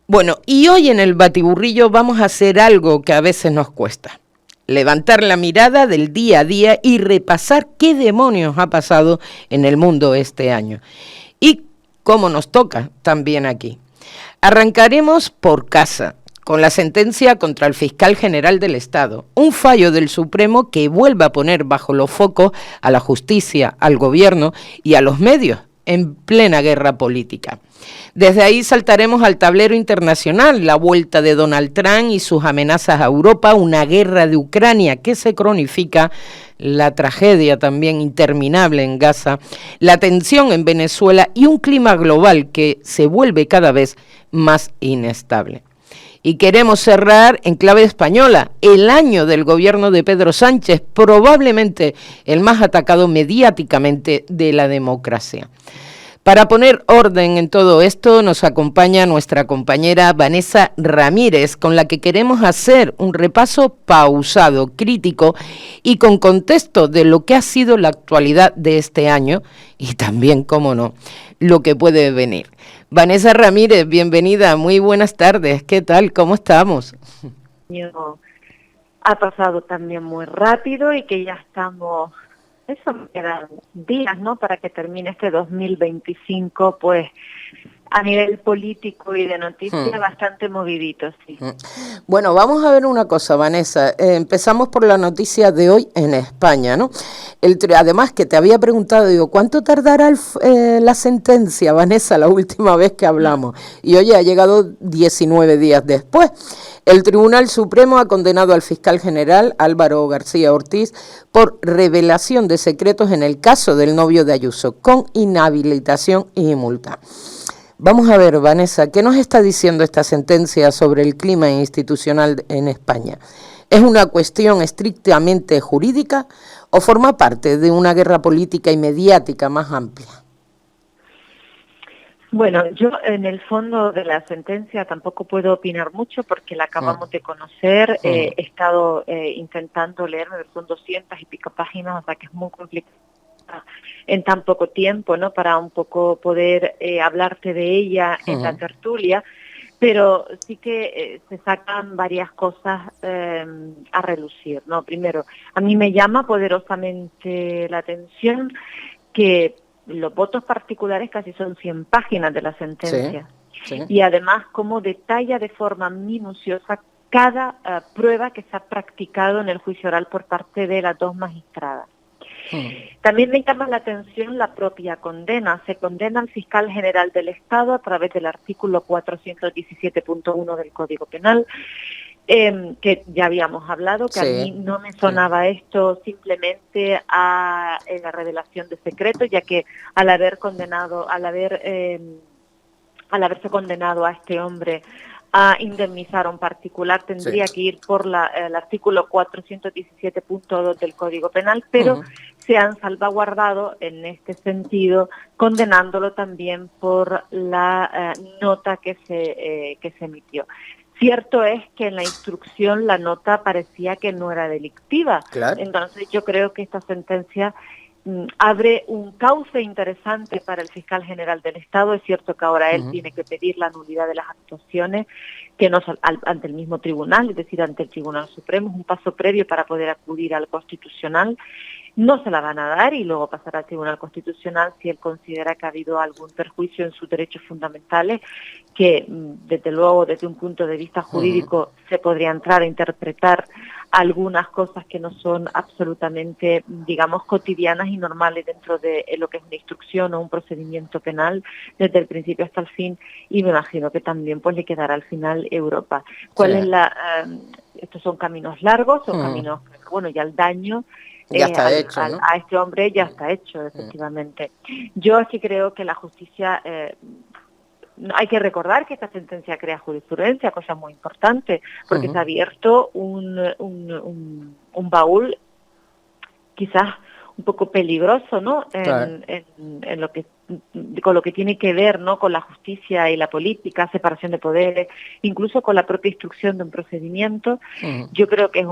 Bueno, y hoy en el Batiburrillo vamos a hacer algo que a veces nos cuesta. Levantar la mirada del día a día y repasar qué demonios ha pasado en el mundo este año. Y cómo nos toca también aquí. Arrancaremos por casa, con la sentencia contra el fiscal general del Estado, un fallo del Supremo que vuelve a poner bajo los focos a la justicia, al gobierno y a los medios en plena guerra política. Desde ahí saltaremos al tablero internacional, la vuelta de Donald Trump y sus amenazas a Europa, una guerra de Ucrania que se cronifica, la tragedia también interminable en Gaza, la tensión en Venezuela y un clima global que se vuelve cada vez más inestable. Y queremos cerrar en clave española, el año del gobierno de Pedro Sánchez, probablemente el más atacado mediáticamente de la democracia. Para poner orden en todo esto nos acompaña nuestra compañera Vanessa Ramírez, con la que queremos hacer un repaso pausado, crítico y con contexto de lo que ha sido la actualidad de este año y también, cómo no, lo que puede venir. Vanessa Ramírez, bienvenida, muy buenas tardes, ¿qué tal? ¿Cómo estamos? Ha pasado también muy rápido y que ya estamos... Eso me quedan días, ¿no?, para que termine este 2025, pues a nivel político y de noticias bastante movidito, sí. Bueno, vamos a ver una cosa, Vanessa. Empezamos por la noticia de hoy en España, ¿no? Además que te había preguntado, digo, ¿cuánto tardará la sentencia, Vanessa, la última vez que hablamos? Y oye, ha llegado 19 días después. El Tribunal Supremo ha condenado al fiscal general Álvaro García Ortiz por revelación de secretos en el caso del novio de Ayuso, con inhabilitación y multa. Vamos a ver, Vanessa, ¿qué nos está diciendo esta sentencia sobre el clima institucional en España? ¿Es una cuestión estrictamente jurídica o forma parte de una guerra política y mediática más amplia? Bueno, yo en el fondo de la sentencia tampoco puedo opinar mucho porque la acabamos de conocer. He estado intentando leerme, son 200 y pico páginas, o sea que es muy complicado en tan poco tiempo, ¿no?, para un poco poder hablarte de ella en la tertulia, pero sí que se sacan varias cosas a relucir, ¿no? Primero, a mí me llama poderosamente la atención que los votos particulares casi son 100 páginas de la sentencia, y además cómo detalla de forma minuciosa cada prueba que se ha practicado en el juicio oral por parte de las dos magistradas. También me llama la atención la propia condena. Se condena al fiscal general del Estado a través del artículo 417.1 del Código Penal, que ya habíamos hablado, que a mí no me sonaba esto simplemente a la revelación de secretos, ya que al haberse condenado a este hombre a indemnizar a un particular tendría que ir por el artículo 417.2 del Código Penal, pero se han salvaguardado en este sentido, condenándolo también por la nota que se emitió. Cierto es que en la instrucción la nota parecía que no era delictiva, entonces yo creo que esta sentencia abre un cauce interesante para el fiscal general del Estado. Es cierto que ahora él tiene que pedir la nulidad de las actuaciones que no ante el mismo tribunal, es decir, ante el Tribunal Supremo, es un paso previo para poder acudir al Constitucional. No se la van a dar y luego pasará al Tribunal Constitucional si él considera que ha habido algún perjuicio en sus derechos fundamentales, que desde luego desde un punto de vista jurídico se podría entrar a interpretar algunas cosas que no son absolutamente, digamos, cotidianas y normales dentro de lo que es una instrucción o un procedimiento penal desde el principio hasta el fin, y me imagino que también pues le quedará al final Europa. ¿Cuál es estos son caminos largos, son caminos, bueno, ya el daño ya está hecho, ¿no? A este hombre ya está hecho, efectivamente. Yo sí creo que la justicia... hay que recordar que esta sentencia crea jurisprudencia, cosa muy importante, porque se ha abierto un baúl quizás un poco peligroso, ¿no?, en lo que con lo que tiene que ver, ¿no?, con la justicia y la política, separación de poderes, incluso con la propia instrucción de un procedimiento. Yo creo que es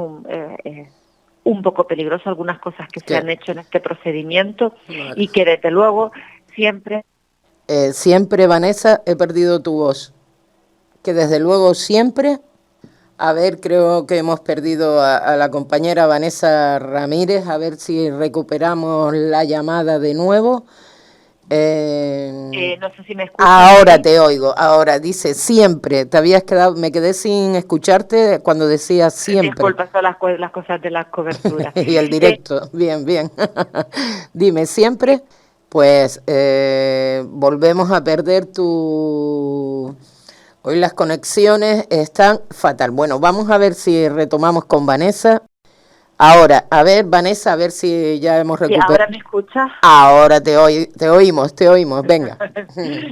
un poco peligroso algunas cosas que se han hecho en este procedimiento y que desde luego siempre... Siempre, Vanessa, he perdido tu voz. que desde luego siempre... A ver, creo que hemos perdido a la compañera Vanessa Ramírez, a ver si recuperamos la llamada de nuevo. No sé si me escuchas. Ahora te oigo, ahora dice siempre, te habías quedado, me quedé sin escucharte cuando decías siempre. Disculpa, son las cosas de la cobertura. Y el directo, bien, bien. Dime, siempre, pues volvemos a perder tu... Hoy las conexiones están fatal. Bueno, vamos a ver si retomamos con Vanessa. Ahora, a ver, Vanessa, a ver si ya hemos recuperado. ¿Ahora me escuchas? Ahora te oímos, venga.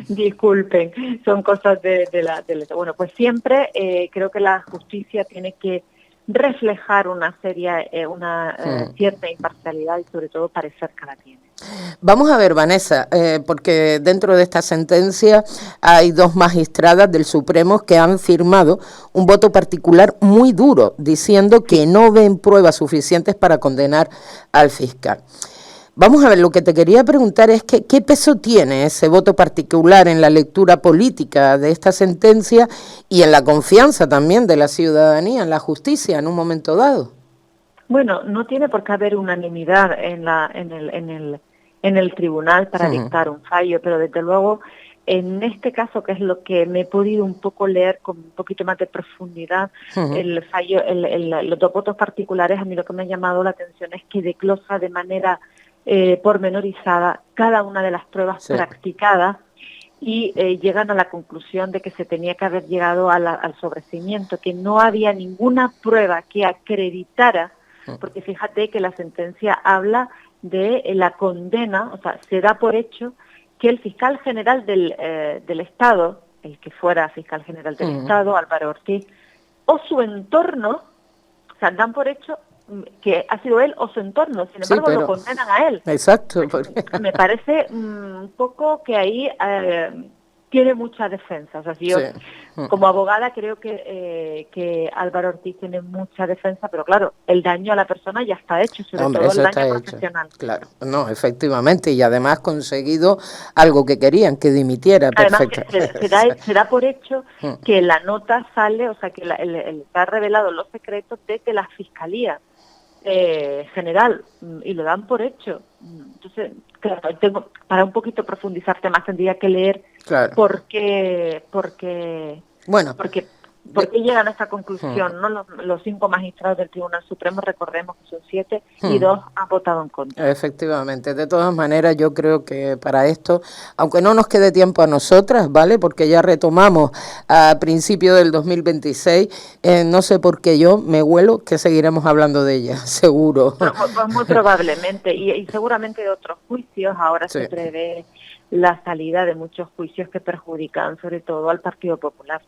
Disculpen, son cosas de la... Bueno, pues siempre creo que la justicia tiene que reflejar una cierta imparcialidad y sobre todo parecer que la tiene. Vamos a ver, Vanessa, porque dentro de esta sentencia hay 2 magistradas del Supremo que han firmado un voto particular muy duro, diciendo que no ven pruebas suficientes para condenar al fiscal. Vamos a ver, lo que te quería preguntar es qué peso tiene ese voto particular en la lectura política de esta sentencia y en la confianza también de la ciudadanía en la justicia en un momento dado. Bueno, no tiene por qué haber unanimidad en el tribunal para dictar un fallo, pero desde luego en este caso, que es lo que me he podido un poco leer con un poquito más de profundidad, el fallo, los 2 votos particulares, a mí lo que me ha llamado la atención es que desglosa de manera pormenorizada cada una de las pruebas practicadas y llegan a la conclusión de que se tenía que haber llegado al sobreseimiento, que no había ninguna prueba que acreditara, porque fíjate que la sentencia habla de la condena, o sea, se da por hecho que el fiscal general del Estado, el que fuera fiscal general del Estado, Álvaro Ortiz, o su entorno, o sea, dan por hecho que ha sido él o su entorno, sin embargo lo condenan a él. Exacto. Me parece un poco que ahí tiene mucha defensa. O sea, si yo como abogada creo que Álvaro Ortiz tiene mucha defensa, pero claro, el daño a la persona ya está hecho, sobre todo el daño profesional. Claro, no, efectivamente, y además conseguido algo que querían, que dimitiera. Además, se da por hecho que la nota sale, o sea, que está revelado los secretos desde la Fiscalía General, y lo dan por hecho. Entonces, claro, para un poquito profundizarte más tendría que leer por qué llegan a esta conclusión, ¿no? Los 5 magistrados del Tribunal Supremo, recordemos que son 7 y 2 han votado en contra. Efectivamente, de todas maneras yo creo que para esto, aunque no nos quede tiempo a nosotras, ¿vale? Porque ya retomamos a principio del 2026, no sé por qué yo me huelo que seguiremos hablando de ella, seguro. Pues muy probablemente, y seguramente de otros juicios, ahora se prevé la salida de muchos juicios que perjudican sobre todo al Partido Popular.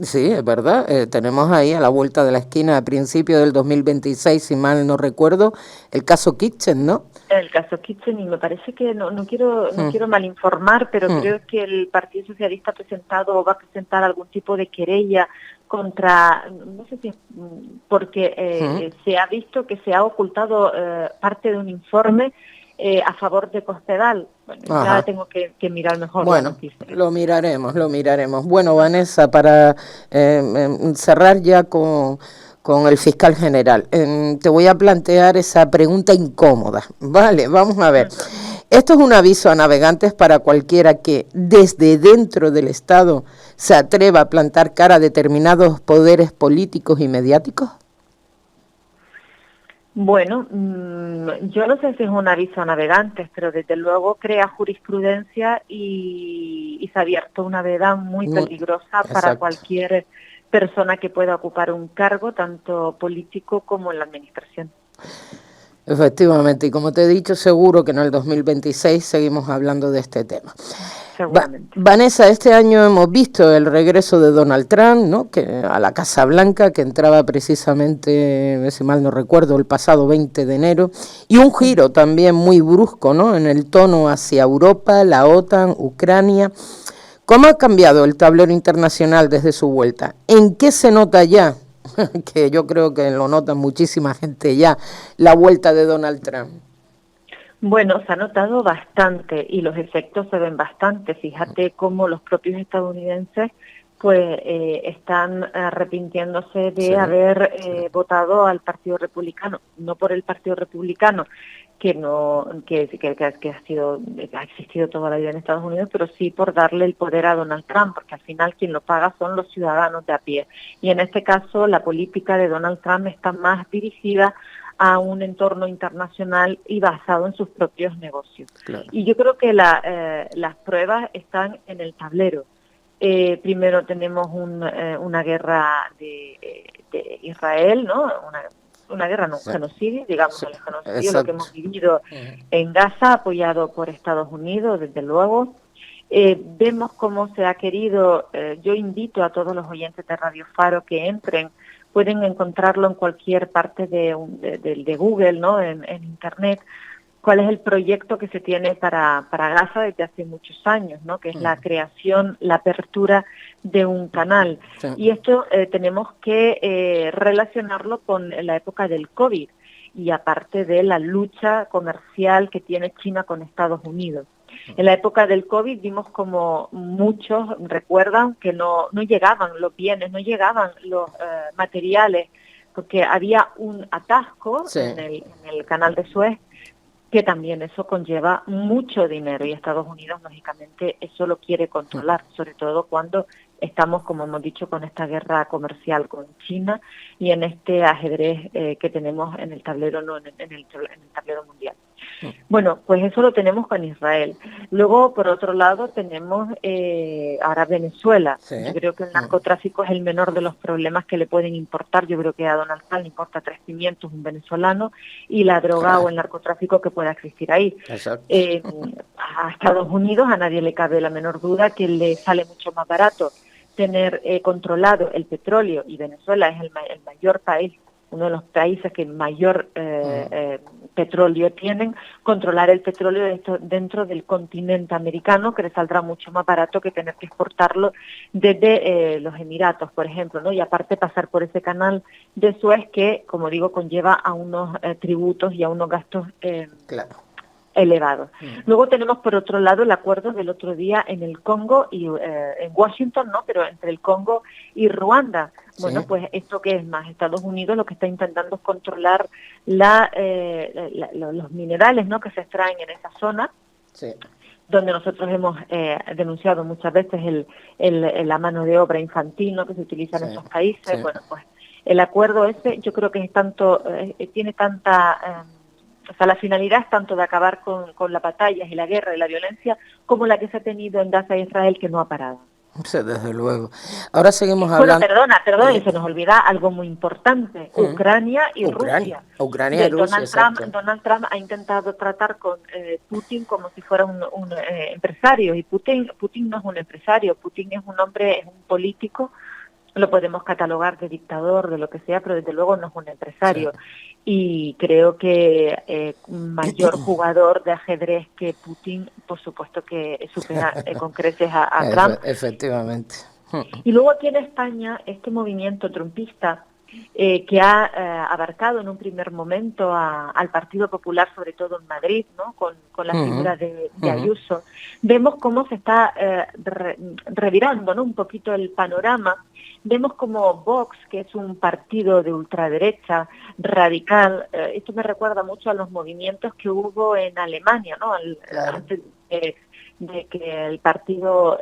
Sí, es verdad. Tenemos ahí a la vuelta de la esquina a principios del 2026, si mal no recuerdo, el caso Kitchen, ¿no? El caso Kitchen, y me parece que no quiero malinformar, pero creo que el Partido Socialista ha presentado o va a presentar algún tipo de querella contra, no sé si porque se ha visto que se ha ocultado parte de un informe a favor de Cospedal. Bueno, ya tengo que mirar mejor. Bueno, lo miraremos. Bueno, Vanessa, para cerrar ya con el fiscal general, te voy a plantear esa pregunta incómoda. Vale, vamos a ver. Esto es un aviso a navegantes para cualquiera que desde dentro del Estado se atreva a plantar cara a determinados poderes políticos y mediáticos. Bueno, yo no sé si es un aviso a navegantes, pero desde luego crea jurisprudencia y se ha abierto una veda muy peligrosa para cualquier persona que pueda ocupar un cargo, tanto político como en la administración. Efectivamente, y como te he dicho, seguro que en el 2026 seguimos hablando de este tema. Vanessa, este año hemos visto el regreso de Donald Trump, ¿no? A la Casa Blanca, que entraba precisamente, si mal no recuerdo, el pasado 20 de enero, y un giro también muy brusco, ¿no? En el tono hacia Europa, la OTAN, Ucrania. ¿Cómo ha cambiado el tablero internacional desde su vuelta? ¿En qué se nota ya? Que yo creo que lo nota muchísima gente ya, la vuelta de Donald Trump. Bueno, se ha notado bastante y los efectos se ven bastante. Fíjate cómo los propios estadounidenses pues están arrepintiéndose de haber votado al Partido Republicano, no por el Partido Republicano, que no que ha existido toda la vida en Estados Unidos, pero sí por darle el poder a Donald Trump, porque al final quien lo paga son los ciudadanos de a pie. Y en este caso la política de Donald Trump está más dirigida a un entorno internacional y basado en sus propios negocios. Claro. Y yo creo que las pruebas están en el tablero. Primero tenemos una guerra de Israel, ¿no? Una guerra, no, un genocidio, digamos, el genocidio, lo que hemos vivido en Gaza, apoyado por Estados Unidos, desde luego. Vemos cómo se ha querido, yo invito a todos los oyentes de Radio Faro que entren, pueden encontrarlo en cualquier parte de Google, ¿no? En Internet, cuál es el proyecto que se tiene para Gaza desde hace muchos años, ¿no? Que es la creación, la apertura de un canal. Sí. Y esto tenemos que relacionarlo con la época del COVID y aparte de la lucha comercial que tiene China con Estados Unidos. En la época del COVID vimos como muchos recuerdan que no llegaban los bienes, no llegaban los materiales, porque había un atasco en el canal de Suez, que también eso conlleva mucho dinero y Estados Unidos, lógicamente, eso lo quiere controlar, sobre todo cuando estamos, como hemos dicho, con esta guerra comercial con China y en este ajedrez que tenemos en el tablero, no en el tablero mundial. Bueno, pues eso lo tenemos con Israel. Luego, por otro lado, tenemos ahora Venezuela. Sí. Yo creo que el narcotráfico es el menor de los problemas que le pueden importar. Yo creo que a Donald Trump le importa 3 pimientos un venezolano y la droga o el narcotráfico que pueda existir ahí. A Estados Unidos a nadie le cabe la menor duda que le sale mucho más barato tener controlado el petróleo, y Venezuela es el mayor país, uno de los países que mayor petróleo tienen, controlar el petróleo dentro del continente americano, que le saldrá mucho más barato que tener que exportarlo desde los Emiratos, por ejemplo, ¿no? Y aparte pasar por ese canal de Suez que, como digo, conlleva a unos tributos y a unos gastos elevados. Luego tenemos por otro lado el acuerdo del otro día en el Congo y en Washington, ¿no? Pero entre el Congo y Ruanda. Bueno, pues esto que es más, Estados Unidos lo que está intentando es controlar los minerales, ¿no? Que se extraen en esa zona, donde nosotros hemos denunciado muchas veces la mano de obra infantil, ¿no? Que se utiliza en esos países. Bueno, pues el acuerdo ese yo creo que es tanto tiene tanta o sea, la finalidad es tanto de acabar con las batallas y la guerra y la violencia como la que se ha tenido en Gaza e Israel, que no ha parado. Sí, desde luego. Ahora seguimos hablando... Bueno, perdona, y se nos olvida algo muy importante, Ucrania y Rusia. Ucrania y Rusia, Donald Trump ha intentado tratar con Putin como si fuera un empresario, y Putin no es un empresario, Putin es un hombre, es un político, lo podemos catalogar de dictador, de lo que sea, pero desde luego no es un empresario. Y creo que un mayor jugador de ajedrez que Putin, por supuesto que supera con creces a Trump. Efectivamente. Y luego aquí en España, este movimiento trumpista, que ha abarcado en un primer momento al Partido Popular, sobre todo en Madrid, ¿no? Con la figura de Ayuso, vemos cómo se está revirando, ¿no? Un poquito el panorama. Vemos como Vox, que es un partido de ultraderecha radical, esto me recuerda mucho a los movimientos que hubo en Alemania, ¿no? Antes de que el partido...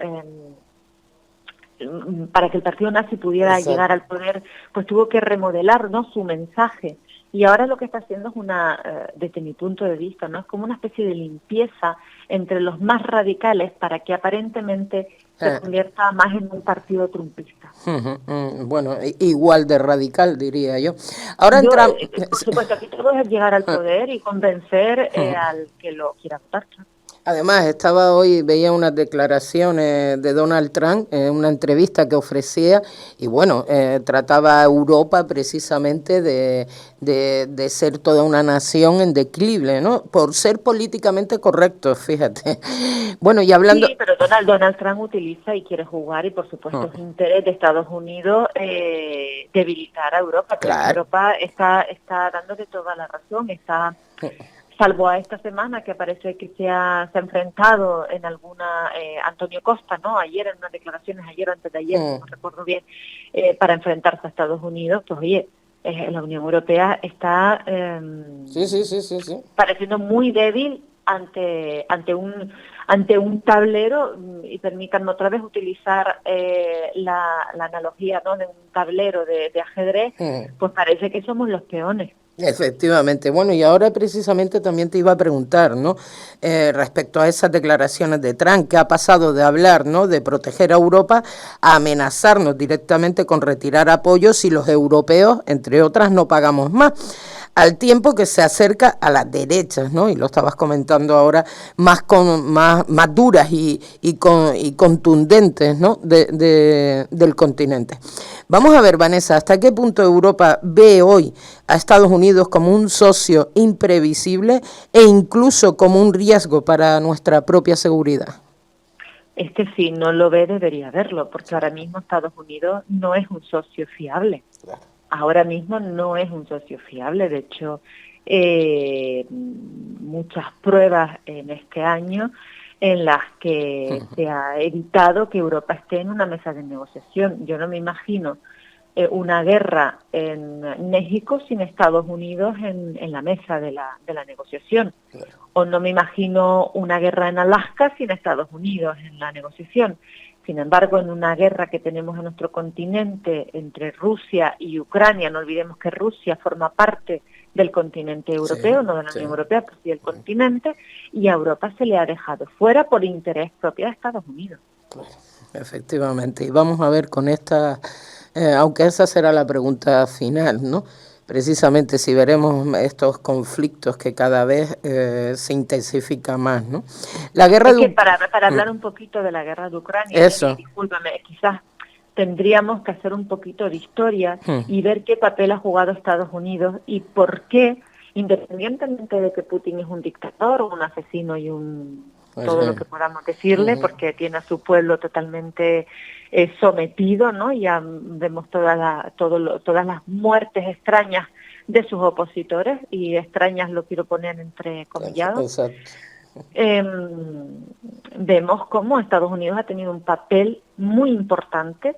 para que el partido nazi pudiera llegar al poder, pues tuvo que remodelar, ¿no? Su mensaje. Y ahora lo que está haciendo es desde mi punto de vista, ¿no? Es como una especie de limpieza entre los más radicales para que aparentemente se convierta más en un partido trumpista. Bueno, igual de radical, diría yo. Ahora por supuesto, aquí todo es llegar al poder y convencer al que lo quiera votar. Además, veía unas declaraciones de Donald Trump, una entrevista que ofrecía, y bueno, trataba a Europa precisamente de ser toda una nación en declive, ¿no? Por ser políticamente correcto, fíjate. Bueno, y hablando... Sí, pero Donald Trump utiliza y quiere jugar, y por supuesto es interés de Estados Unidos debilitar a Europa, pero Europa está dándole toda la razón, está salvo a esta semana que parece que se ha enfrentado en alguna, Antonio Costa, ¿no? Ayer en unas declaraciones, ayer o antes de ayer, no recuerdo bien, para enfrentarse a Estados Unidos, pues oye, la Unión Europea está Sí. pareciendo muy débil ante un tablero, y permítanme otra vez utilizar la analogía, ¿no?, de un tablero de ajedrez, pues parece que somos los peones. Efectivamente. Bueno, y ahora precisamente también te iba a preguntar, ¿no? Respecto a esas declaraciones de Trump, que ha pasado de hablar, ¿no?, de proteger a Europa a amenazarnos directamente con retirar apoyos si los europeos, entre otras, no pagamos más, al tiempo que se acerca a las derechas, ¿no? Y lo estabas comentando ahora, más duras y contundentes, ¿no?, del continente. Vamos a ver, Vanessa, ¿hasta qué punto Europa ve hoy a Estados Unidos como un socio imprevisible e incluso como un riesgo para nuestra propia seguridad? Es que si no lo ve, debería verlo, porque ahora mismo Estados Unidos no es un socio fiable. Claro. Ahora mismo no es un socio fiable. De hecho, muchas pruebas en este año en las que se ha evitado que Europa esté en una mesa de negociación. Yo no me imagino una guerra en México sin Estados Unidos en la mesa de la negociación. Claro. O no me imagino una guerra en Alaska sin Estados Unidos en la negociación. Sin embargo, en una guerra que tenemos en nuestro continente entre Rusia y Ucrania, no olvidemos que Rusia forma parte del continente europeo, no de la Unión Europea, pero sí del continente, y a Europa se le ha dejado fuera por interés propio de Estados Unidos. Claro, efectivamente. Y vamos a ver con esta, aunque esa será la pregunta final, ¿no? Precisamente si veremos estos conflictos que cada vez se intensifica más, ¿no? La guerra para hablar un poquito de la guerra de Ucrania, discúlpame, quizás tendríamos que hacer un poquito de historia y ver qué papel ha jugado Estados Unidos y por qué, independientemente de que Putin es un dictador, un asesino y todo lo que podamos decirle, porque tiene a su pueblo totalmente sometido, ¿no? Ya vemos todas las muertes extrañas de sus opositores, y extrañas lo quiero poner entre comillados. Vemos cómo Estados Unidos ha tenido un papel muy importante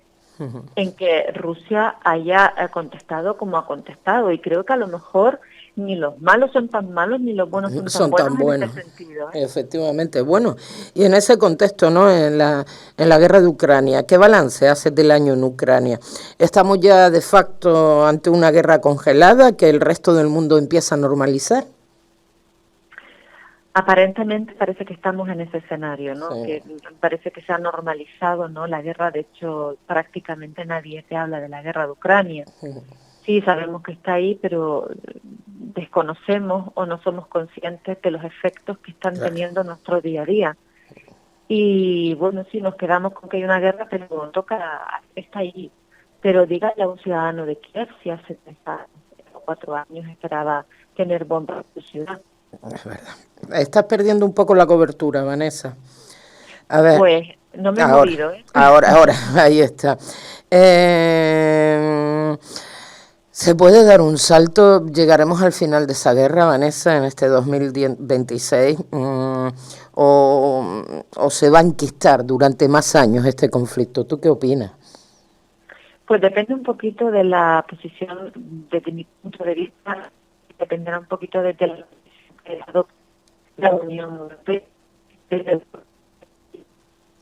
en que Rusia haya contestado como ha contestado, y creo que a lo mejor ni los malos son tan malos ni los buenos son tan buenos en ese sentido, ¿eh? Efectivamente. Bueno, y en ese contexto, ¿no?, en la guerra de Ucrania, ¿qué balance haces del año en Ucrania? ¿Estamos ya de facto ante una guerra congelada que el resto del mundo empieza a normalizar? Aparentemente parece que estamos en ese escenario, ¿no? Que parece que se ha normalizado, ¿no?, la guerra. De hecho, prácticamente nadie te habla de la guerra de Ucrania. Sí, sabemos que está ahí, pero desconocemos o no somos conscientes de los efectos que están teniendo nuestro día a día. Y bueno, sí, nos quedamos con que hay una guerra, pero está ahí. Pero dígale a un ciudadano de Kiev si hace 3 años o 4 años esperaba tener bombas en su ciudad. Es verdad. Estás perdiendo un poco la cobertura, Vanessa. A ver. Pues no me he movido, ¿eh? Ahora, ahí está. ¿Se puede dar un salto? ¿Llegaremos al final de esa guerra, Vanessa, en este 2026? ¿O se va a enquistar durante más años este conflicto? ¿Tú qué opinas? Pues depende un poquito de la posición, desde mi punto de vista, dependerá un poquito de la posición que adopte la Unión Europea.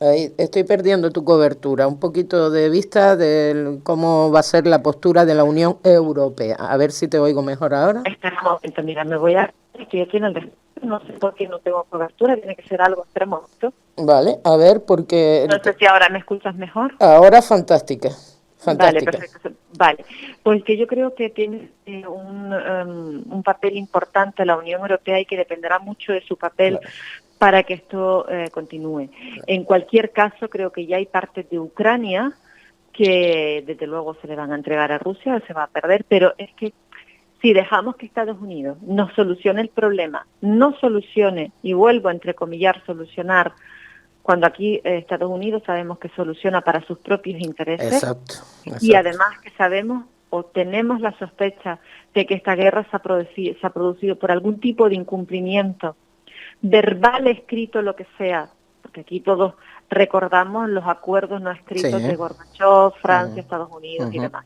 Ahí estoy perdiendo tu cobertura, un poquito de vista de cómo va a ser la postura de la Unión Europea. A ver si te oigo mejor ahora. Espera un momento, mira, estoy aquí en el no sé por qué no tengo cobertura, tiene que ser algo extremo. Vale, a ver, porque... No sé si ahora me escuchas mejor. Ahora fantástica. Vale, perfecto. Vale, pues que yo creo que tiene un papel importante la Unión Europea y que dependerá mucho de su papel para que esto continúe. En cualquier caso, creo que ya hay partes de Ucrania que desde luego se le van a entregar a Rusia, se va a perder, pero es que si dejamos que Estados Unidos no solucione el problema, no solucione, y vuelvo a entrecomillar, solucionar, cuando aquí Estados Unidos sabemos que soluciona para sus propios intereses. Exacto. Y además que sabemos o tenemos la sospecha de que esta guerra se ha producido por algún tipo de incumplimiento verbal, escrito, lo que sea, porque aquí todos recordamos los acuerdos no escritos de Gorbachev, Francia, Estados Unidos y demás.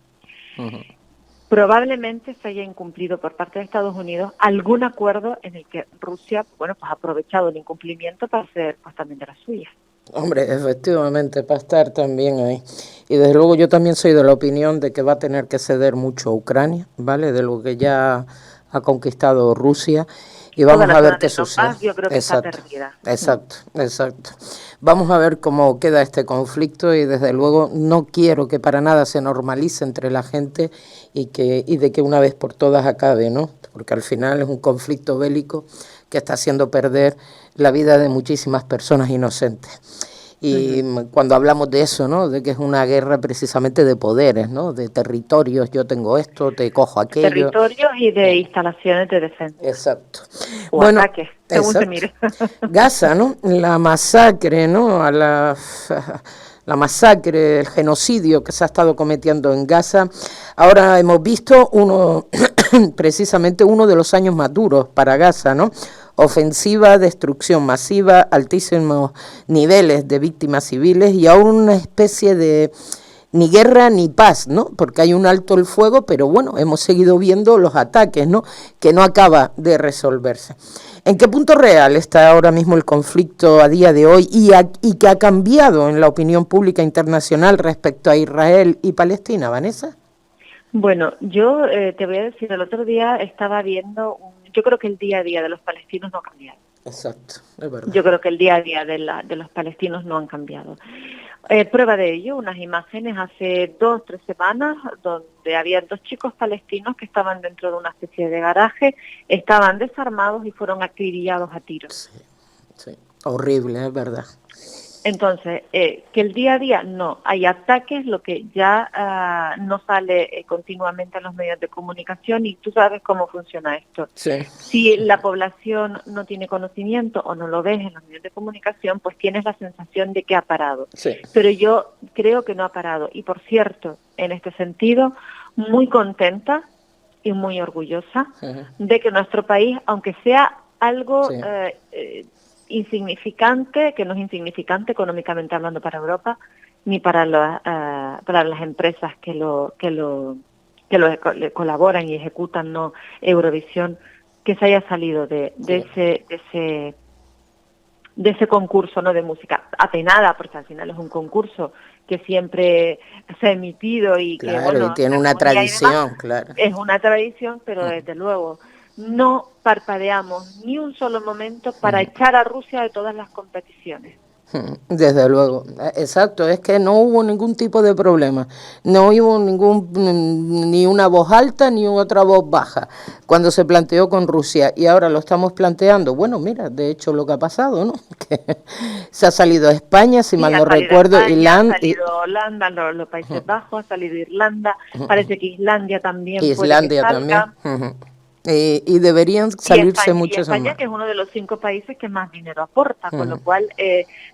Probablemente se haya incumplido por parte de Estados Unidos algún acuerdo en el que Rusia, bueno, pues ha aprovechado el incumplimiento para hacer pues también de la suya. Hombre, efectivamente, para estar también ahí. Y desde luego yo también soy de la opinión de que va a tener que ceder mucho Ucrania, ¿vale? De lo que ya ha conquistado Rusia. Y vamos a ver qué sucede. Yo creo que está perdida. Exacto. Vamos a ver cómo queda este conflicto y desde luego no quiero que para nada se normalice entre la gente y de que una vez por todas acabe, ¿no? Porque al final es un conflicto bélico que está haciendo perder la vida de muchísimas personas inocentes. Y cuando hablamos de eso, ¿no? De que es una guerra precisamente de poderes, ¿no? De territorios, yo tengo esto, te cojo aquello. Territorios y de instalaciones de defensa. Exacto. O bueno, ataques, según se mire. Gaza, ¿no? La masacre, ¿no? La masacre, el genocidio que se ha estado cometiendo en Gaza. Ahora hemos visto precisamente uno de los años más duros para Gaza, ¿no? Ofensiva, destrucción masiva, altísimos niveles de víctimas civiles y aún una especie de ni guerra ni paz, ¿no? Porque hay un alto el fuego, pero bueno, hemos seguido viendo los ataques, ¿no? Que no acaba de resolverse. ¿En qué punto real está ahora mismo el conflicto a día de hoy y que ha cambiado en la opinión pública internacional respecto a Israel y Palestina, Vanessa? Bueno, yo te voy a decir, el otro día estaba viendo, yo creo que el día a día de los palestinos no ha cambiado. Exacto, es verdad. Yo creo que el día a día de los palestinos no han cambiado. Prueba de ello, unas imágenes hace 2 o 3 semanas donde había 2 chicos palestinos que estaban dentro de una especie de garaje, estaban desarmados y fueron acribillados a tiros. Sí, horrible, es verdad. Entonces, que el día a día no, hay ataques, lo que ya no sale continuamente en los medios de comunicación y tú sabes cómo funciona esto. Sí. Si la población no tiene conocimiento o no lo ves en los medios de comunicación, pues tienes la sensación de que ha parado. Sí. Pero yo creo que no ha parado. Y por cierto, en este sentido, muy contenta y muy orgullosa de que nuestro país, aunque sea algo insignificante, que no es insignificante económicamente hablando para Europa, ni para las empresas que colaboran y ejecutan, no Eurovisión, que se haya salido de ese concurso, no de música, apenada, porque al final es un concurso que siempre se ha emitido y claro, que bueno, y tiene una tradición, claro. Es una tradición, pero desde luego no parpadeamos ni un solo momento para echar a Rusia de todas las competiciones. Desde luego, exacto, es que no hubo ningún tipo de problema, no hubo ni una voz alta ni otra voz baja cuando se planteó con Rusia y ahora lo estamos planteando. Bueno, mira, de hecho lo que ha pasado, ¿no? Que se ha salido a España, si mal no recuerdo, Irlanda, ha salido Holanda, los Países Bajos, ha salido Irlanda, parece que Islandia también. Islandia también. Y deberían salirse muchos más. España, que es uno de los 5 países que más dinero aporta, con lo cual,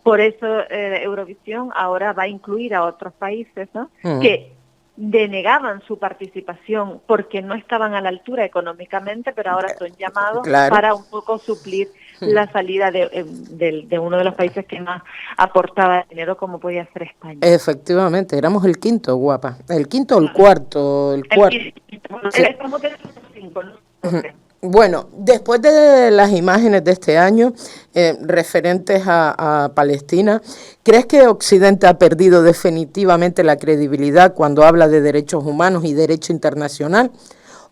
por eso Eurovisión ahora va a incluir a otros países, ¿no? Que denegaban su participación porque no estaban a la altura económicamente, pero ahora son llamados para un poco suplir la salida de uno de los países que más aportaba dinero, como podía ser España. Efectivamente, éramos el 5º, guapa. El 5º o el 4º. El 4º. Estamos de los 5, ¿no? Bueno, después de las imágenes de este año referentes a Palestina, ¿crees que Occidente ha perdido definitivamente la credibilidad cuando habla de derechos humanos y derecho internacional?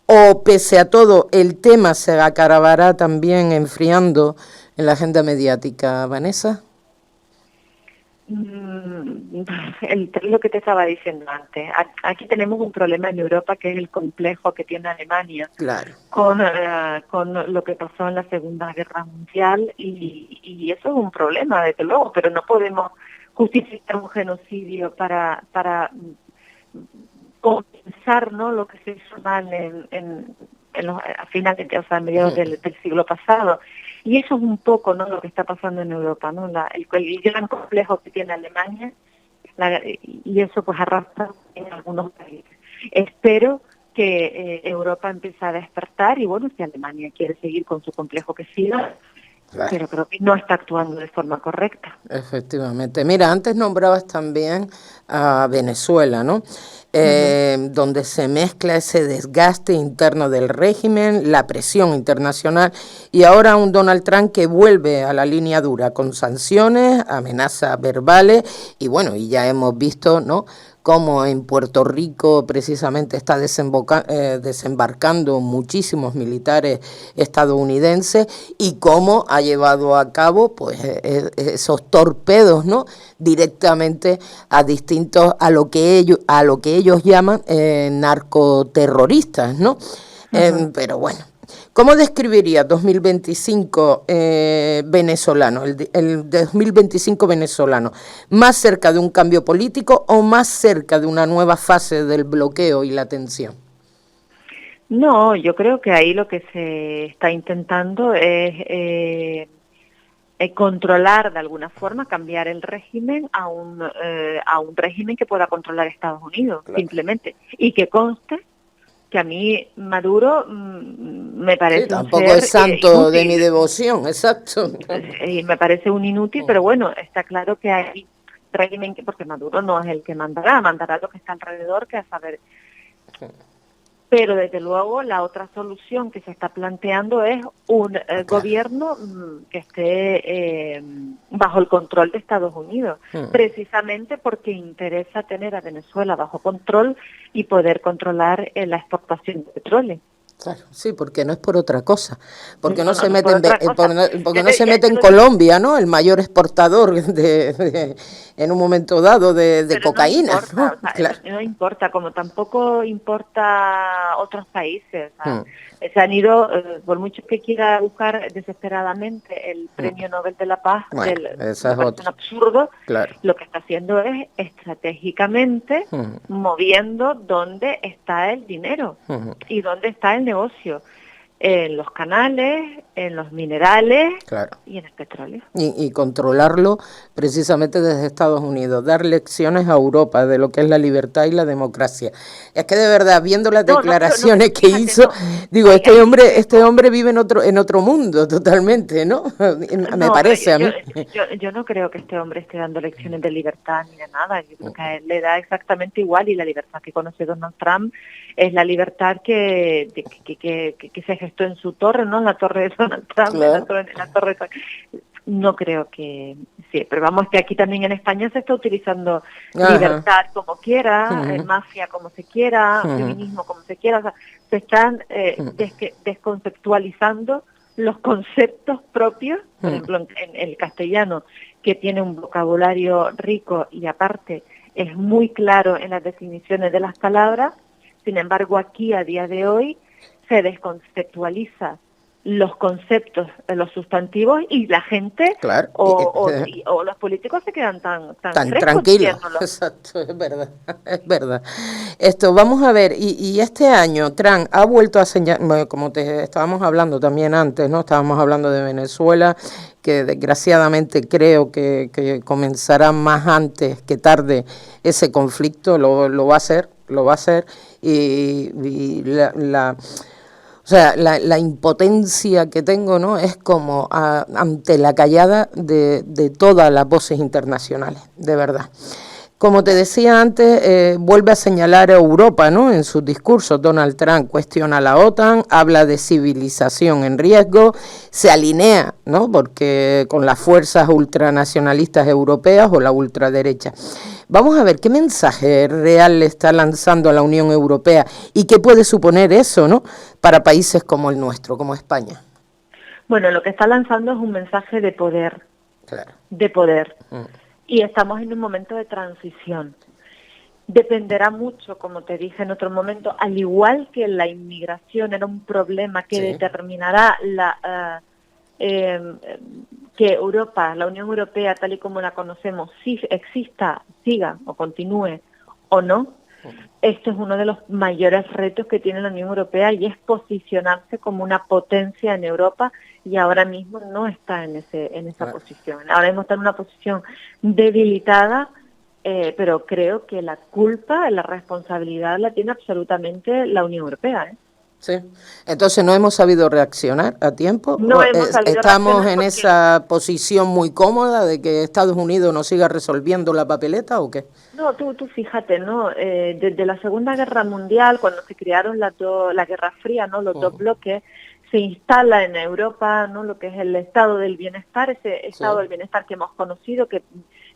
¿O pese a todo el tema se acabará también enfriando en la agenda mediática, Vanessa? Lo que te estaba diciendo antes, aquí tenemos un problema en Europa que es el complejo que tiene Alemania con lo que pasó en la Segunda Guerra Mundial y eso es un problema, desde luego, pero no podemos justificar un genocidio para compensar, ¿no?, lo que se hizo mal a finales, o sea, a mediados del siglo pasado. Y eso es un poco, ¿no?, lo que está pasando en Europa, ¿no? El gran complejo que tiene Alemania, y eso pues arrastra en algunos países. Espero que Europa empieza a despertar y bueno, si Alemania quiere seguir con su complejo que siga, claro, pero creo que no está actuando de forma correcta. Efectivamente. Mira, antes nombrabas también a Venezuela, ¿no? Donde se mezcla ese desgaste interno del régimen, la presión internacional y ahora un Donald Trump que vuelve a la línea dura con sanciones, amenazas verbales y bueno, y ya hemos visto, ¿no?, cómo en Puerto Rico precisamente está desembarcando muchísimos militares estadounidenses y cómo ha llevado a cabo pues esos torpedos, ¿no?, directamente a distintos, a lo que ellos llaman narcoterroristas, ¿no? Pero bueno, ¿cómo describiría 2025 venezolano, el 2025 venezolano? ¿Más cerca de un cambio político o más cerca de una nueva fase del bloqueo y la tensión? No, yo creo que ahí lo que se está intentando es controlar de alguna forma, cambiar el régimen a un régimen que pueda controlar Estados Unidos, claro, simplemente. Y que conste que a mí Maduro me parece sí, tampoco un ser es santo inútil, de mi devoción, exacto. Y me parece un inútil, pero bueno, está claro que hay régimen, porque Maduro no es el que mandará lo que está alrededor, que a saber. Pero desde luego la otra solución que se está planteando es un gobierno que esté bajo el control de Estados Unidos, precisamente porque interesa tener a Venezuela bajo control y poder controlar la exportación de petróleo. Claro, sí, porque no es por otra cosa, porque no se mete en Colombia, ¿no? El mayor exportador en un momento dado de cocaína. No importa, ¿no? O sea, claro, no importa, como tampoco importa otros países. O sea, se han ido, por mucho que quiera buscar desesperadamente el Premio Nobel de la Paz, bueno, es un absurdo, claro, lo que está haciendo es estratégicamente moviendo dónde está el dinero y dónde está el negocio, en los canales, en los minerales, claro, y en el petróleo. Y controlarlo precisamente desde Estados Unidos, dar lecciones a Europa de lo que es la libertad y la democracia. Es que de verdad, viendo las declaraciones que hizo, digo, este hombre vive en otro mundo totalmente, ¿no? Me parece a mí. Yo no creo que este hombre esté dando lecciones de libertad ni de nada. Yo creo que a él le da exactamente igual, y la libertad que conoce Donald Trump es la libertad que se gestó en su torre, ¿no? En la torre de Donald Trump, claro, en la torre no creo que sí, pero vamos, que aquí también en España se está utilizando libertad como quiera, mafia como se quiera, feminismo como se quiera, o sea, se están desconceptualizando los conceptos propios, por ejemplo en el castellano, que tiene un vocabulario rico y aparte es muy claro en las definiciones de las palabras. Sin embargo, aquí a día de hoy se desconceptualiza los conceptos, los sustantivos, y la gente, claro, o los políticos se quedan tan tranquilos. Exacto, es verdad. Esto, vamos a ver, y este año Trump ha vuelto a señalar, como te estábamos hablando también antes, ¿no? Estábamos hablando de Venezuela, que desgraciadamente creo que comenzará más antes que tarde ese conflicto, lo va a hacer, y o sea, la impotencia que tengo, ¿no?, es como ante la callada de todas las voces internacionales, de verdad. Como te decía antes, vuelve a señalar a Europa, ¿no?, en sus discursos. Donald Trump cuestiona a la OTAN, habla de civilización en riesgo, se alinea, ¿no?, porque con las fuerzas ultranacionalistas europeas o la ultraderecha. Vamos a ver qué mensaje real le está lanzando a la Unión Europea y qué puede suponer eso, ¿no?, para países como el nuestro, como España. Bueno, lo que está lanzando es un mensaje de poder, claro, de poder. Y estamos en un momento de transición. Dependerá mucho, como te dije en otro momento, al igual que la inmigración era un problema que determinará que Europa, la Unión Europea, tal y como la conocemos, si exista, siga o continúe o no. Esto es uno de los mayores retos que tiene la Unión Europea, y es posicionarse como una potencia en Europa, y ahora mismo no está en esa posición. Ahora mismo está en una posición debilitada pero creo que la culpa, la responsabilidad la tiene absolutamente la Unión Europea, ¿eh? Sí. Entonces, ¿no hemos sabido reaccionar a tiempo? No hemos sabido ¿Estamos reaccionar en porque esa posición muy cómoda de que Estados Unidos nos siga resolviendo la papeleta o qué? no, tú fíjate, ¿no? Desde la Segunda Guerra Mundial, cuando se crearon la Guerra Fría, ¿no? Los dos bloques, se instala en Europa, ¿no? Lo que es el estado del bienestar, ese estado del bienestar que hemos conocido, que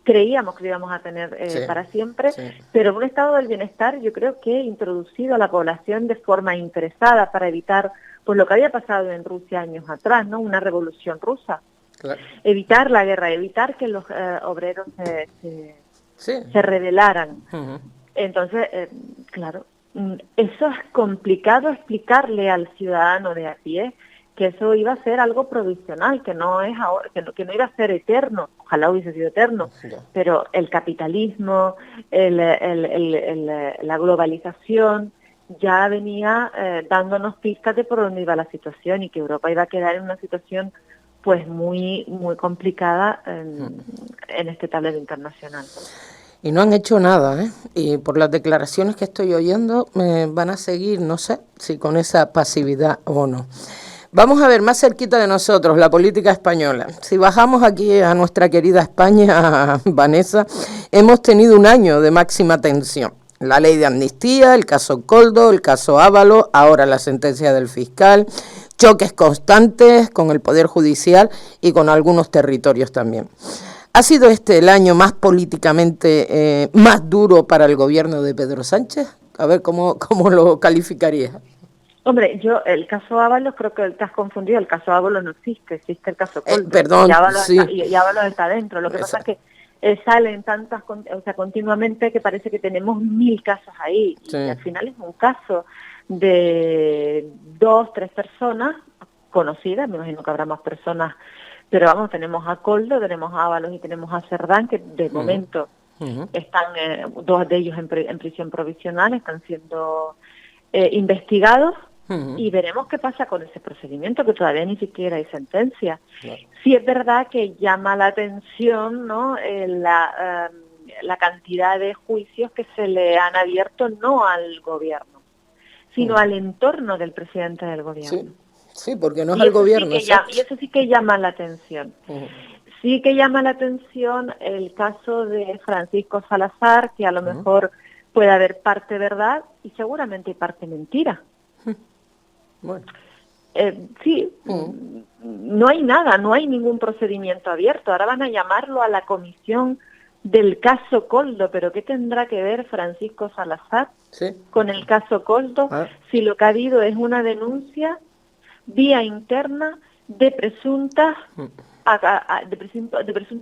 creíamos que íbamos a tener para siempre, pero un estado del bienestar yo creo que introducido a la población de forma interesada para evitar pues lo que había pasado en Rusia años atrás, ¿no? Una revolución rusa. Claro. Evitar la guerra, evitar que los obreros se rebelaran. Entonces, claro, eso es complicado explicarle al ciudadano de a pie que eso iba a ser algo provisional, que no es ahora, que no iba a ser eterno, ojalá hubiese sido eterno, pero el capitalismo, la globalización ya venía dándonos pistas de por dónde iba la situación y que Europa iba a quedar en una situación pues muy complicada en este tablero internacional. Y no han hecho nada, ¿eh? Y por las declaraciones que estoy oyendo, van a seguir, no sé, si con esa pasividad o no. Vamos a ver, más cerquita de nosotros, la política española. Si bajamos aquí a nuestra querida España, Vanessa, hemos tenido un año de máxima tensión. La ley de amnistía, el caso Koldo, el caso Ábalos, ahora la sentencia del fiscal, choques constantes con el Poder Judicial y con algunos territorios también. ¿Ha sido este el año más políticamente más duro para el gobierno de Pedro Sánchez? A ver, ¿cómo lo calificaría? Hombre, yo el caso Ábalos creo que te has confundido, el caso Ábalos no existe, existe el caso Koldo. Perdón, y Ábalos está dentro. Lo que pasa es que salen tantas, o sea, continuamente que parece que tenemos 1000 casos ahí. Y al final es un caso de 2, 3 personas conocidas, me imagino que habrá más personas, pero vamos, tenemos a Koldo, tenemos a Ábalos y tenemos a Cerdán, que de momento están 2 de ellos en prisión provisional, están siendo investigados. Y veremos qué pasa con ese procedimiento, que todavía ni siquiera hay sentencia. Sí es verdad que llama la atención, ¿no? La cantidad de juicios que se le han abierto no al gobierno, sino al entorno del presidente del gobierno. Sí, porque no es al gobierno. Y eso sí que llama la atención. Sí que llama la atención el caso de Francisco Salazar, que a lo mejor puede haber parte verdad y seguramente parte mentira. Bueno. No hay nada, no hay ningún procedimiento abierto. Ahora van a llamarlo a la comisión del caso Koldo, pero ¿qué tendrá que ver Francisco Salazar con el caso Koldo si lo que ha habido es una denuncia vía interna de presuntos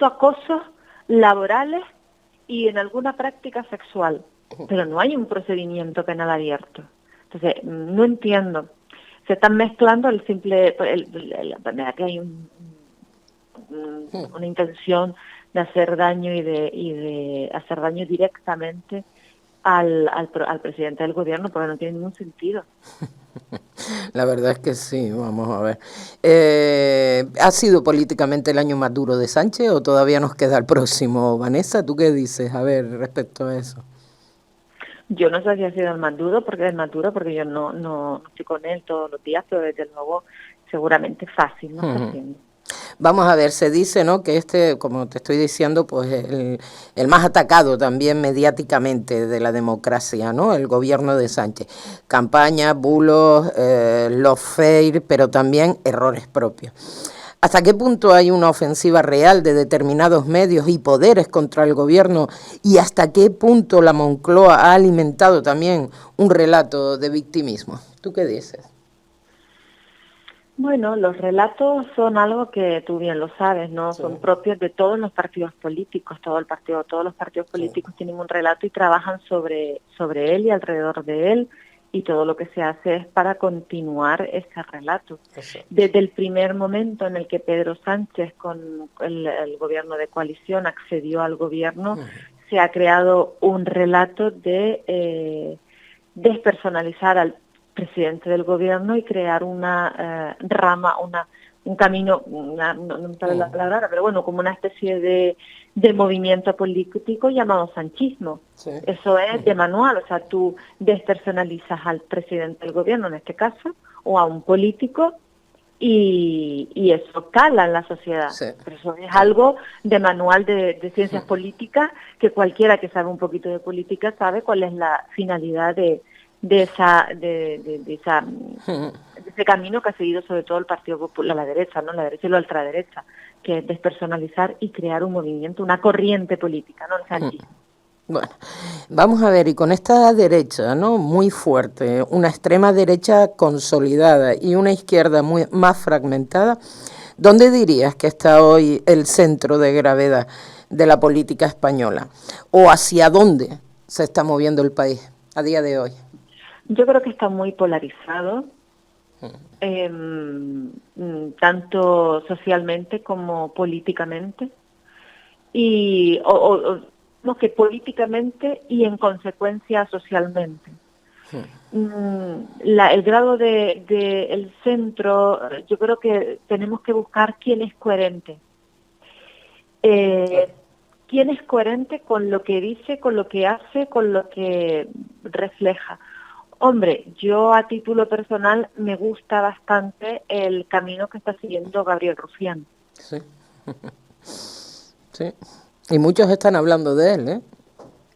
acosos laborales y en alguna práctica sexual? Pero no hay un procedimiento penal abierto. Entonces, no entiendo. Se están mezclando que hay una intención de hacer daño y de hacer daño directamente al presidente del gobierno, porque no tiene ningún sentido. La verdad es que sí, vamos a ver. ¿Ha sido políticamente el año más duro de Sánchez o todavía nos queda el próximo? Vanessa, ¿tú qué dices? A ver, respecto a eso. Yo no sé si ha sido el más duro, porque yo no estoy con él todos los días, pero desde luego seguramente fácil, no está haciendo. Vamos a ver, se dice, ¿no?, que como te estoy diciendo, pues el más atacado también mediáticamente de la democracia, ¿no?, el gobierno de Sánchez. Campañas, bulos, lawfare, pero también errores propios. ¿Hasta qué punto hay una ofensiva real de determinados medios y poderes contra el gobierno? ¿Y hasta qué punto la Moncloa ha alimentado también un relato de victimismo? ¿Tú qué dices? Bueno, los relatos son algo que tú bien lo sabes, ¿no? Son propios de todos los partidos políticos. Todos los partidos políticos tienen un relato y trabajan sobre él y alrededor de él. Y todo lo que se hace es para continuar ese relato. Desde el primer momento en el que Pedro Sánchez con el gobierno de coalición accedió al gobierno, se ha creado un relato de despersonalizar al presidente del gobierno y crear una un camino, no me sale la palabra ahora, pero bueno, como una especie de movimiento político llamado sanchismo. Sí. Eso es de manual, o sea, tú despersonalizas al presidente del gobierno, en este caso, o a un político, y eso cala en la sociedad. Sí. Pero eso es algo de manual de ciencias políticas, que cualquiera que sabe un poquito de política sabe cuál es la finalidad de ese camino que ha seguido sobre todo el Partido Popular, la derecha, ¿no? La derecha y la ultraderecha, que es despersonalizar y crear un movimiento, una corriente política, ¿no? El sanchismo. Bueno, vamos a ver, y con esta derecha, ¿no?, muy fuerte, una extrema derecha consolidada y una izquierda más fragmentada, ¿dónde dirías que está hoy el centro de gravedad de la política española? ¿O hacia dónde se está moviendo el país a día de hoy? Yo creo que está muy polarizado, tanto socialmente como políticamente, y que políticamente y en consecuencia socialmente. El grado el centro, yo creo que tenemos que buscar quién es coherente. Quién es coherente con lo que dice, con lo que hace, con lo que refleja. Hombre, yo a título personal me gusta bastante el camino que está siguiendo Gabriel Rufián. Sí. Sí. Y muchos están hablando de él, ¿eh?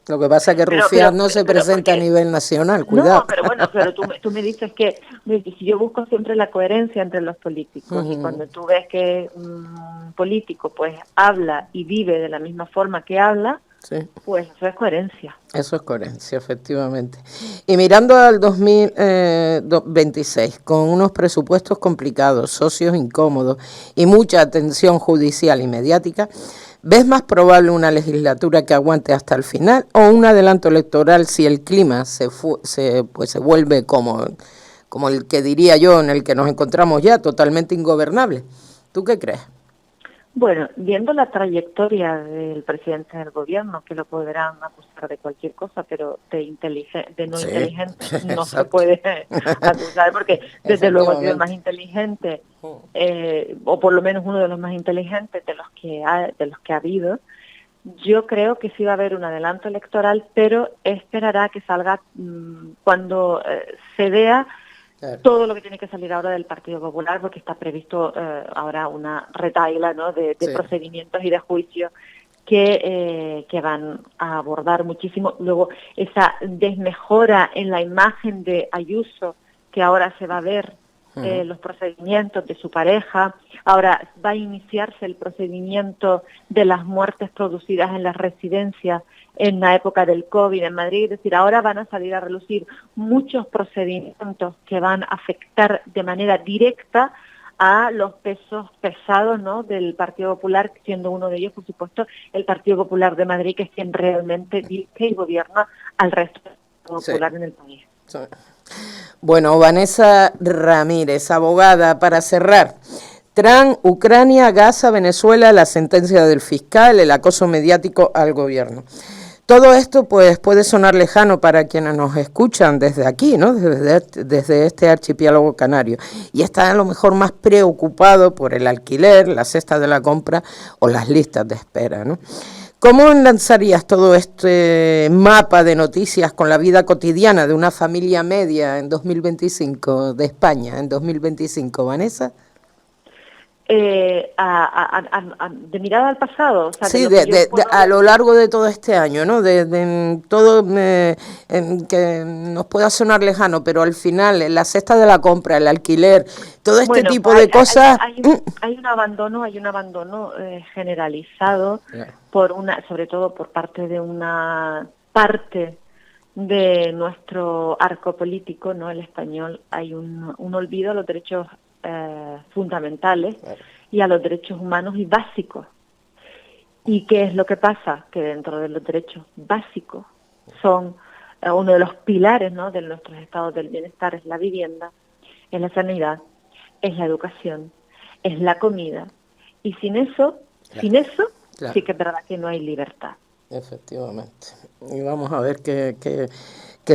Lo que pasa es que Rufián no se presenta a nivel nacional, cuidado. No, pero bueno, pero tú me dices que si yo busco siempre la coherencia entre los políticos, y cuando tú ves que un político pues habla y vive de la misma forma que habla, sí, pues eso es coherencia. Eso es coherencia, efectivamente. Y mirando al 2026, con unos presupuestos complicados, socios incómodos y mucha atención judicial y mediática, ¿ves más probable una legislatura que aguante hasta el final o un adelanto electoral si el clima se vuelve como el que diría yo, en el que nos encontramos ya, totalmente ingobernable? ¿Tú qué crees? Bueno, viendo la trayectoria del presidente del gobierno, que lo podrán acusar de cualquier cosa, pero no inteligente no se puede acusar, porque desde luego ha sido el más inteligente, o por lo menos uno de los más inteligentes de los que ha habido. Yo creo que sí va a haber un adelanto electoral, pero esperará que salga cuando se vea todo lo que tiene que salir ahora del Partido Popular, porque está previsto ahora una retahíla, ¿no?, de procedimientos y de juicios que van a abordar muchísimo. Luego, esa desmejora en la imagen de Ayuso, que ahora se va a ver los procedimientos de su pareja. Ahora va a iniciarse el procedimiento de las muertes producidas en las residencias en la época del COVID en Madrid. Es decir, ahora van a salir a relucir muchos procedimientos que van a afectar de manera directa a los pesos pesados, ¿no?, del Partido Popular, siendo uno de ellos, por supuesto, el Partido Popular de Madrid, que es quien realmente dirige y gobierna al resto del Partido Popular en el país. Sí. Bueno, Vanessa Ramírez, abogada, para cerrar. Trump, Ucrania, Gaza, Venezuela, la sentencia del fiscal, el acoso mediático al gobierno. Todo esto pues puede sonar lejano para quienes nos escuchan desde aquí, ¿no?, desde este archipiélago canario, y están a lo mejor más preocupados por el alquiler, la cesta de la compra o las listas de espera, ¿no? ¿Cómo enlazarías todo este mapa de noticias con la vida cotidiana de una familia media en 2025, de España en 2025, Vanessa? De mirada al pasado. O sea, sí, a lo largo de todo este año, ¿no? De todo que nos pueda sonar lejano, pero al final la cesta de la compra, el alquiler, todo este tipo de cosas. Hay un abandono generalizado sobre todo por parte de una parte de nuestro arco político, ¿no?, el español. Hay un olvido a los derechos fundamentales y a los derechos humanos y básicos. ¿Y qué es lo que pasa? Que dentro de los derechos básicos son uno de los pilares, ¿no?, de nuestros estados del bienestar, es la vivienda, es la sanidad, es la educación, es la comida. Y sin eso, sí que es verdad que no hay libertad. Efectivamente. Y vamos a ver qué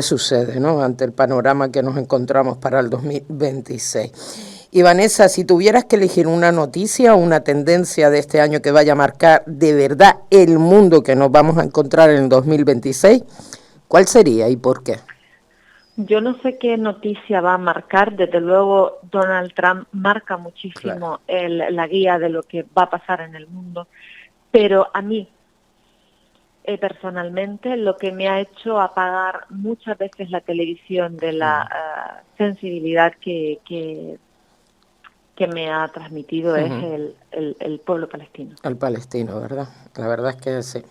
sucede, ¿no?, ante el panorama que nos encontramos para el 2026. Y Vanessa, si tuvieras que elegir una noticia o una tendencia de este año que vaya a marcar de verdad el mundo que nos vamos a encontrar en el 2026, ¿cuál sería y por qué? Yo no sé qué noticia va a marcar, desde luego Donald Trump marca muchísimo la guía de lo que va a pasar en el mundo, pero a mí personalmente lo que me ha hecho apagar muchas veces la televisión de la sensibilidad que me ha transmitido es el pueblo palestino. El palestino, ¿verdad? La verdad es que sí.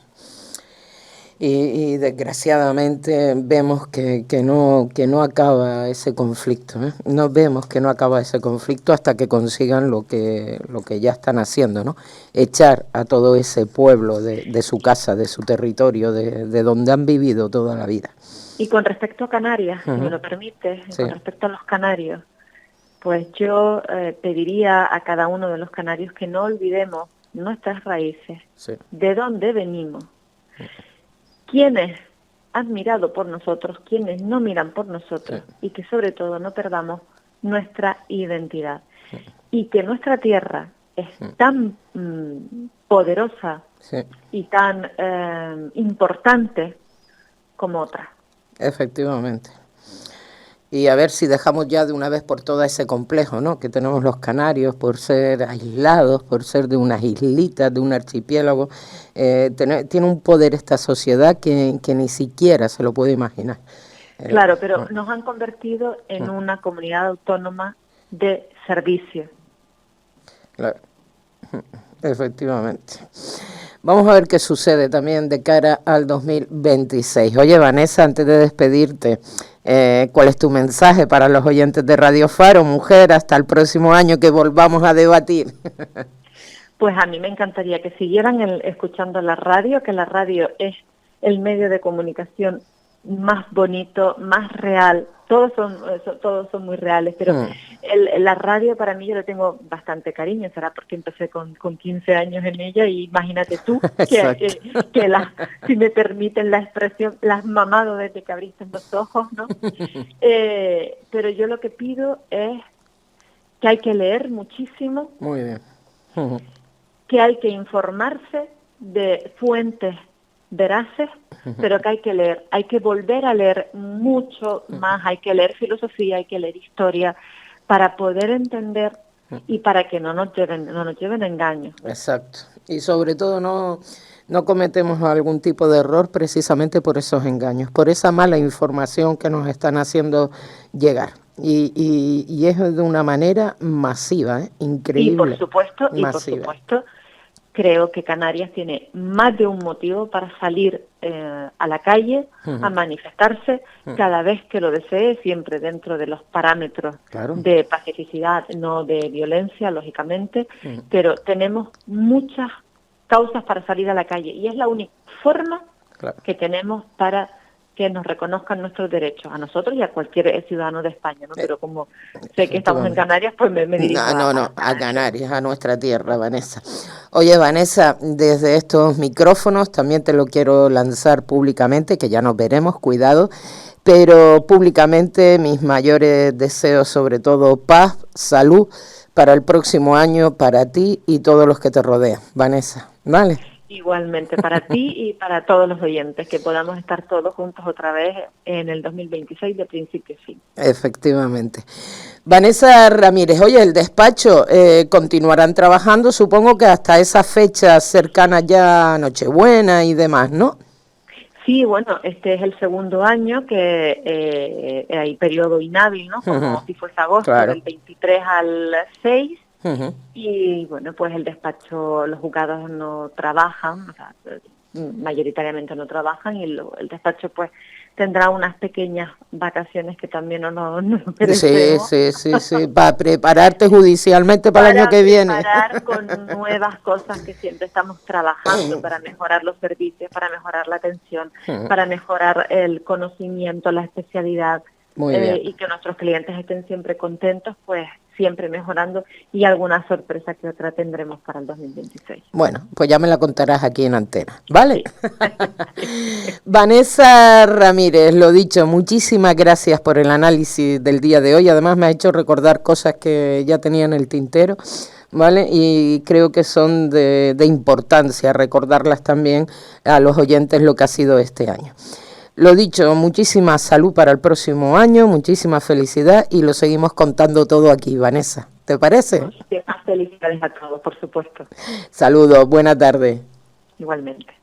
Y desgraciadamente vemos que no acaba ese conflicto, ¿eh? No vemos que no acaba ese conflicto hasta que consigan lo que ya están haciendo, ¿no? Echar a todo ese pueblo de su casa, de su territorio, de donde han vivido toda la vida. Y con respecto a Canarias, si me lo permite, sí. Con respecto a los canarios, pues yo pediría a cada uno de los canarios que no olvidemos nuestras raíces, de dónde venimos. Quienes han mirado por nosotros, quienes no miran por nosotros, y que sobre todo no perdamos nuestra identidad. Y que nuestra tierra es tan poderosa y tan importante como otra. Efectivamente. Y a ver si dejamos ya de una vez por todas ese complejo, ¿no?, que tenemos los canarios por ser aislados, por ser de unas islitas, de un archipiélago. Tiene un poder esta sociedad que ni siquiera se lo puede imaginar. Claro, pero nos han convertido en una comunidad autónoma de servicio. Claro, efectivamente. Vamos a ver qué sucede también de cara al 2026. Oye, Vanessa, antes de despedirte, ¿cuál es tu mensaje para los oyentes de Radio Faro? Mujer, hasta el próximo año que volvamos a debatir. Pues a mí me encantaría que siguieran escuchando la radio, que la radio es el medio de comunicación más bonito, más real. Todos son muy reales, pero la radio para mí yo le tengo bastante cariño, será porque empecé con 15 años en ella y imagínate tú que si me permiten la expresión, las mamado desde que abriste los ojos, ¿no? Pero yo lo que pido es que hay que leer muchísimo. Muy bien. Que hay que informarse de fuentes veraces, pero que hay que volver a leer mucho más, hay que leer filosofía, hay que leer historia, para poder entender y para que no nos lleven engaños. Exacto. Y sobre todo no cometemos algún tipo de error precisamente por esos engaños, por esa mala información que nos están haciendo llegar. Y es de una manera masiva, increíble. Y por supuesto, creo que Canarias tiene más de un motivo para salir a la calle, a manifestarse cada vez que lo desee, siempre dentro de los parámetros de pacificidad, no de violencia, lógicamente, pero tenemos muchas causas para salir a la calle y es la única forma que tenemos para que nos reconozcan nuestros derechos, a nosotros y a cualquier ciudadano de España, ¿no? Pero como sé que estamos en Canarias, pues me dirijo a Canarias, a nuestra tierra, Vanessa. Oye, Vanessa, desde estos micrófonos también te lo quiero lanzar públicamente, que ya nos veremos, cuidado, pero públicamente mis mayores deseos, sobre todo paz, salud, para el próximo año, para ti y todos los que te rodean, Vanessa, ¿vale? Igualmente para ti y para todos los oyentes, que podamos estar todos juntos otra vez en el 2026 de principio a fin. Efectivamente. Vanessa Ramírez, oye, el despacho continuarán trabajando, supongo que hasta esa fecha cercana ya a Nochebuena y demás, ¿no? Sí, bueno, este es el segundo año que hay periodo inhábil, ¿no? Como si fuese agosto, del 23 al 6. Y bueno, pues el despacho, los juzgados no trabajan, o sea, mayoritariamente no trabajan y el despacho pues tendrá unas pequeñas vacaciones que también no merecemos. Sí, para prepararte judicialmente para el año que viene. Para preparar con nuevas cosas que siempre estamos trabajando para mejorar los servicios, para mejorar la atención, para mejorar el conocimiento, la especialidad y que nuestros clientes estén siempre contentos, pues siempre mejorando, y alguna sorpresa que otra tendremos para el 2026. Bueno, pues ya me la contarás aquí en antena, ¿vale? Sí. Vanessa Ramírez, lo dicho, muchísimas gracias por el análisis del día de hoy. Además me ha hecho recordar cosas que ya tenía en el tintero, ¿vale? Y creo que son de importancia recordarlas también a los oyentes lo que ha sido este año. Lo dicho, muchísima salud para el próximo año, muchísima felicidad y lo seguimos contando todo aquí, Vanessa. ¿Te parece? Felicidades a todos, por supuesto. Saludos, buena tarde. Igualmente.